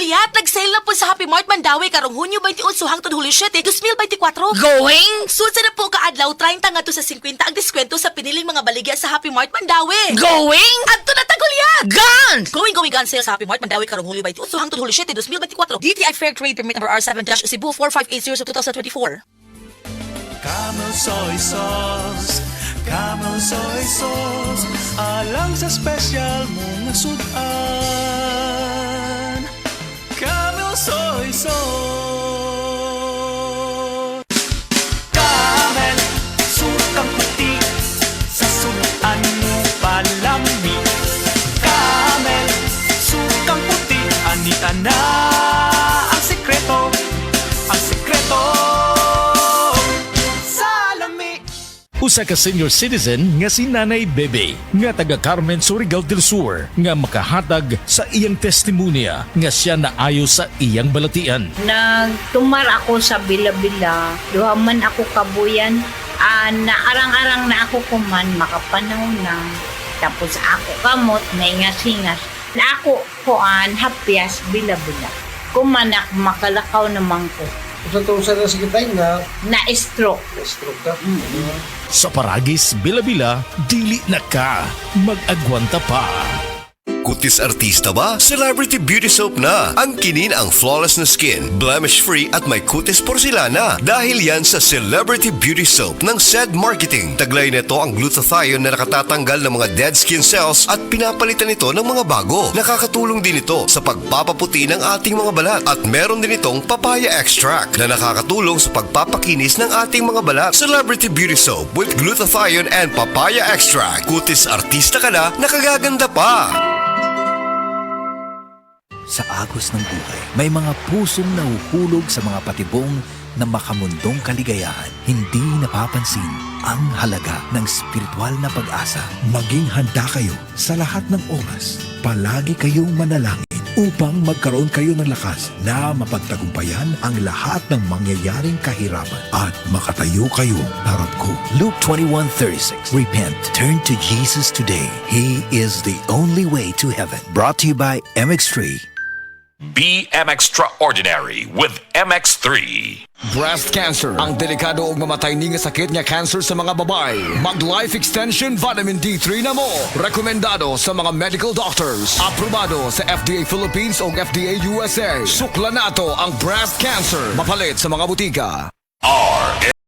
Gulyat, nag-sale na po sa Happy Mart Mandawi karong Hunyo 28 hangtod Hulyo 7, 2024. Going? Sunsa na po kaadlaw 30 ngadto sa 50 ang diskwento sa piniling mga baligya sa Happy Mart Mandawi. Going? Adto na ta Gulyat. Gone! Going gun sale sa Happy Mart Mandawi karong Hulyo 28 hangtod Hulyo 7, 2024. DTI Fair Trade Permit number R7-Cebu 4580 2024. Camel soy sauce, Camel soy sauce, alang sa special mong sudan. Camel soy sauce. Camel, sukang puti, sa sudan mo palami. Camel, sukang puti, anita na ang sekreto, ang sekreto. Usa ka senior citizen nga si Nanay Bebe nga taga Carmen Surigao del Sur nga makahatag sa iyang testimonya nga siya naayo sa iyang balatian. Nagtumar ako sa Bila-Bila, duha man ako kabuyan, naarang-arang na ako kuman, makapanahon na. Tapos ako kamot, naingas-ingas. Na ako kuan, hapyas, Bila-Bila. Kumanak, makalakaw naman ko. Sa sa sikitay nga Na-stroke. stroke ka. Sa Paragis, Bila-Bila, dili na ka mag-agwanta pa. Kutis artista ba? Celebrity Beauty Soap na. Ang kinin ang flawless na skin, blemish-free at may kutis porcelana. Dahil yan sa Celebrity Beauty Soap ng SED Marketing. Taglay nito ang glutathione na nakatatanggal ng mga dead skin cells at pinapalitan ito ng mga bago. Nakakatulong din ito sa pagpapaputi ng ating mga balat. At meron din itong papaya extract na nakakatulong sa pagpapakinis ng ating mga balat. Celebrity Beauty Soap with glutathione and papaya extract. Kutis artista ka na, nakagaganda pa. Sa agos ng buhay, may mga pusong nahuhulog sa mga patibong na makamundong kaligayahan. Hindi napapansin ang halaga ng spiritual na pag-asa. Maging handa kayo sa lahat ng oras. Palagi kayong manalangin upang magkaroon kayo ng lakas na mapagtagumpayan ang lahat ng mangyayaring kahirapan at makatayo kayo harap ko. Luke 21:36. Repent. Turn to Jesus today. He is the only way to heaven. Brought to you by MX3. Be Extraordinary with MX3. Breast cancer, ang delikado ug mamatay ni nga sakit nga cancer sa mga babae. Mag Life Extension Vitamin D3 na mo. Rekomendado sa mga medical doctors. Aprobado sa FDA Philippines ug FDA USA. Sukla nato ang breast cancer. Mapalit sa mga butika.